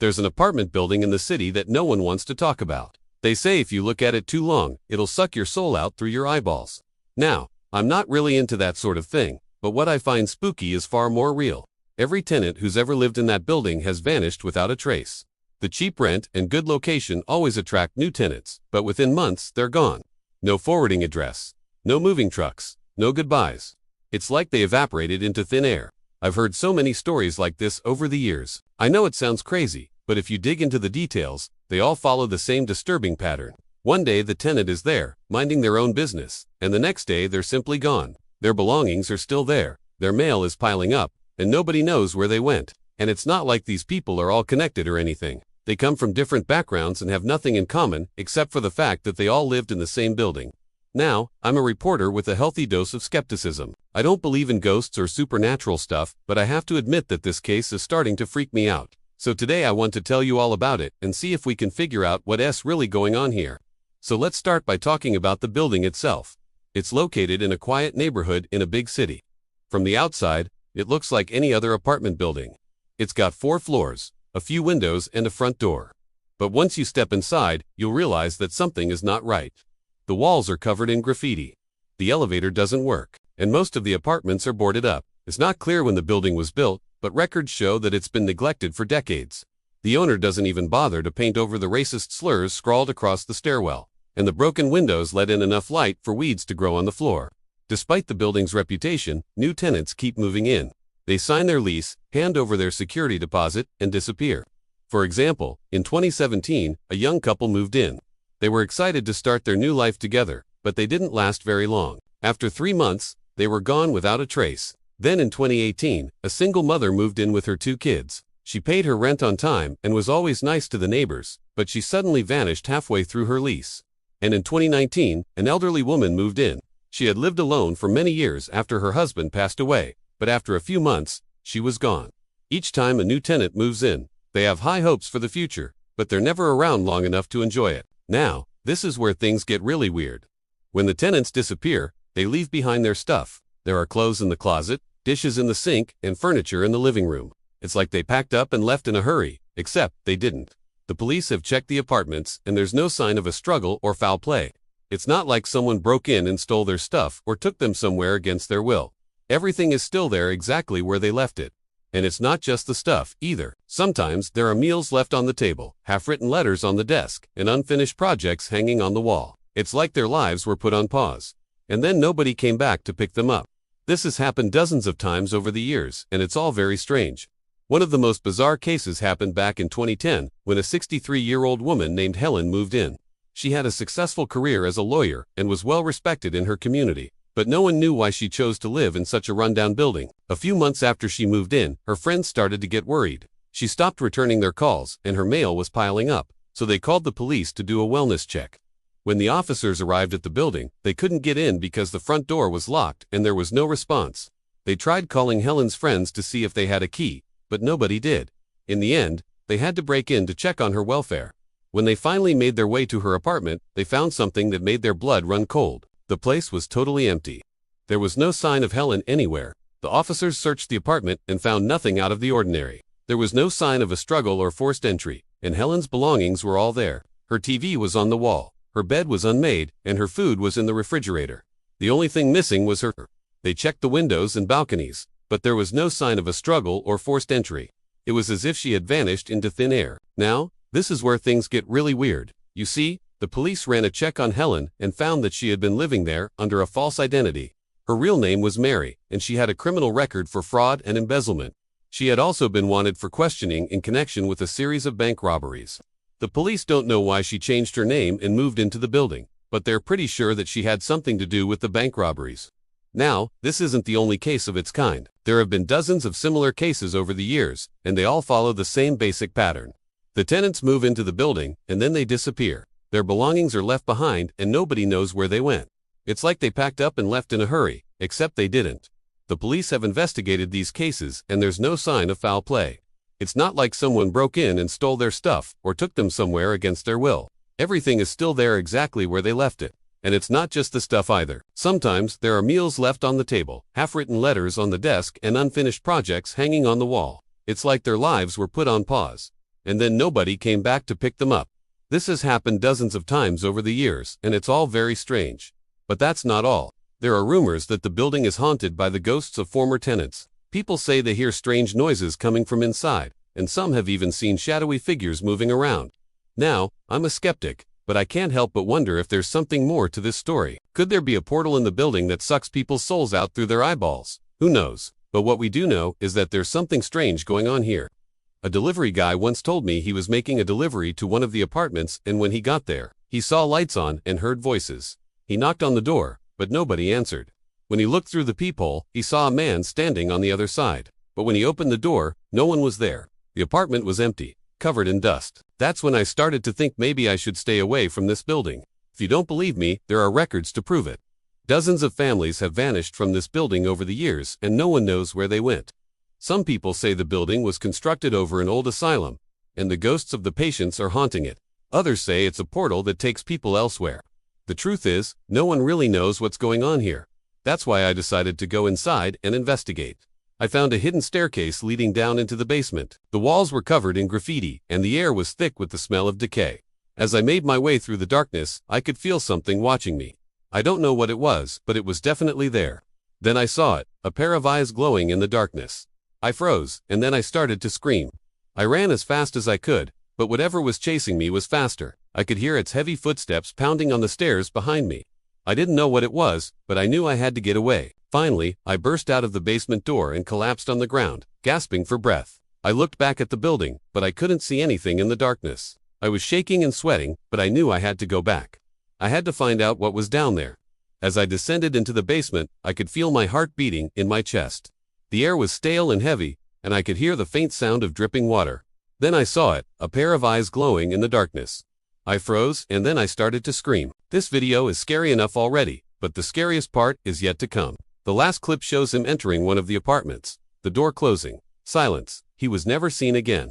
There's an apartment building in the city that no one wants to talk about. They say if you look at it too long, it'll suck your soul out through your eyeballs. Now, I'm not really into that sort of thing, but what I find spooky is far more real. Every tenant who's ever lived in that building has vanished without a trace. The cheap rent and good location always attract new tenants, but within months, they're gone. No forwarding address. No moving trucks. No goodbyes. It's like they evaporated into thin air. I've heard so many stories like this over the years. I know it sounds crazy, but if you dig into the details, they all follow the same disturbing pattern. One day the tenant is there, minding their own business, and the next day they're simply gone. Their belongings are still there, their mail is piling up, and nobody knows where they went. And it's not like these people are all connected or anything. They come from different backgrounds and have nothing in common except for the fact that they all lived in the same building. Now, I'm a reporter with a healthy dose of skepticism. I don't believe in ghosts or supernatural stuff, but I have to admit that this case is starting to freak me out. So today I want to tell you all about it and see if we can figure out what's really going on here. So let's start by talking about the building itself. It's located in a quiet neighborhood in a big city. From the outside, it looks like any other apartment building. It's got 4 floors, a few windows and a front door. But once you step inside, you'll realize that something is not right. The walls are covered in graffiti. The elevator doesn't work, and most of the apartments are boarded up. It's not clear when the building was built, but records show that it's been neglected for decades. The owner doesn't even bother to paint over the racist slurs scrawled across the stairwell, and the broken windows let in enough light for weeds to grow on the floor. Despite the building's reputation, new tenants keep moving in. They sign their lease, hand over their security deposit, and disappear. For example, in 2017, a young couple moved in. They were excited to start their new life together, but they didn't last very long. After 3 months, they were gone without a trace. Then in 2018, a single mother moved in with her 2 kids. She paid her rent on time and was always nice to the neighbors, but she suddenly vanished halfway through her lease. And in 2019, an elderly woman moved in. She had lived alone for many years after her husband passed away, but after a few months, she was gone. Each time a new tenant moves in, they have high hopes for the future, but they're never around long enough to enjoy it. Now, this is where things get really weird. When the tenants disappear, they leave behind their stuff. There are clothes in the closet, dishes in the sink, and furniture in the living room. It's like they packed up and left in a hurry, except they didn't. The police have checked the apartments, and there's no sign of a struggle or foul play. It's not like someone broke in and stole their stuff or took them somewhere against their will. Everything is still there exactly where they left it. And it's not just the stuff, either. Sometimes there are meals left on the table, half-written letters on the desk, and unfinished projects hanging on the wall. It's like their lives were put on pause. And then nobody came back to pick them up. This has happened dozens of times over the years, and it's all very strange. One of the most bizarre cases happened back in 2010, when a 63-year-old woman named Helen moved in. She had a successful career as a lawyer and was well respected in her community. But no one knew why she chose to live in such a rundown building. A few months after she moved in, her friends started to get worried. She stopped returning their calls, and her mail was piling up, so they called the police to do a wellness check. When the officers arrived at the building, they couldn't get in because the front door was locked and there was no response. They tried calling Helen's friends to see if they had a key, but nobody did. In the end, they had to break in to check on her welfare. When they finally made their way to her apartment, they found something that made their blood run cold. The place was totally empty. There was no sign of Helen anywhere. The officers searched the apartment and found nothing out of the ordinary. There was no sign of a struggle or forced entry, and Helen's belongings were all there. Her TV was on the wall, her bed was unmade, and her food was in the refrigerator. The only thing missing was her. They checked the windows and balconies, but there was no sign of a struggle or forced entry. It was as if she had vanished into thin air. Now, this is where things get really weird. You see, the police ran a check on Helen and found that she had been living there under a false identity. Her real name was Mary, and she had a criminal record for fraud and embezzlement. She had also been wanted for questioning in connection with a series of bank robberies. The police don't know why she changed her name and moved into the building, but they're pretty sure that she had something to do with the bank robberies. Now, this isn't the only case of its kind. There have been dozens of similar cases over the years, and they all follow the same basic pattern. The tenants move into the building, and then they disappear. Their belongings are left behind, and nobody knows where they went. It's like they packed up and left in a hurry, except they didn't. The police have investigated these cases, and there's no sign of foul play. It's not like someone broke in and stole their stuff or took them somewhere against their will. Everything is still there exactly where they left it. And it's not just the stuff either. Sometimes there are meals left on the table, half-written letters on the desk, and unfinished projects hanging on the wall. It's like their lives were put on pause. and then nobody came back to pick them up. This has happened dozens of times over the years, and it's all very strange. But that's not all. There are rumors that the building is haunted by the ghosts of former tenants. People say they hear strange noises coming from inside, and some have even seen shadowy figures moving around. Now, I'm a skeptic, but I can't help but wonder if there's something more to this story. Could there be a portal in the building that sucks people's souls out through their eyeballs? Who knows? But what we do know is that there's something strange going on here. A delivery guy once told me he was making a delivery to one of the apartments, and when he got there, he saw lights on and heard voices. He knocked on the door, but nobody answered. When he looked through the peephole, he saw a man standing on the other side. But when he opened the door, no one was there. The apartment was empty, covered in dust. That's when I started to think maybe I should stay away from this building. If you don't believe me, there are records to prove it. Dozens of families have vanished from this building over the years, and no one knows where they went. Some people say the building was constructed over an old asylum, and the ghosts of the patients are haunting it. Others say it's a portal that takes people elsewhere. The truth is, no one really knows what's going on here. That's why I decided to go inside and investigate. I found a hidden staircase leading down into the basement. The walls were covered in graffiti, and the air was thick with the smell of decay. As I made my way through the darkness, I could feel something watching me. I don't know what it was, but it was definitely there. Then I saw it, a pair of eyes glowing in the darkness. I froze, and then I started to scream. I ran as fast as I could, but whatever was chasing me was faster. I could hear its heavy footsteps pounding on the stairs behind me. I didn't know what it was, but I knew I had to get away. Finally, I burst out of the basement door and collapsed on the ground, gasping for breath. I looked back at the building, but I couldn't see anything in the darkness. I was shaking and sweating, but I knew I had to go back. I had to find out what was down there. As I descended into the basement, I could feel my heart beating in my chest. The air was stale and heavy, and I could hear the faint sound of dripping water. Then I saw it, a pair of eyes glowing in the darkness. I froze, and then I started to scream. This video is scary enough already, but the scariest part is yet to come. The last clip shows him entering one of the apartments. The door closing. Silence. He was never seen again.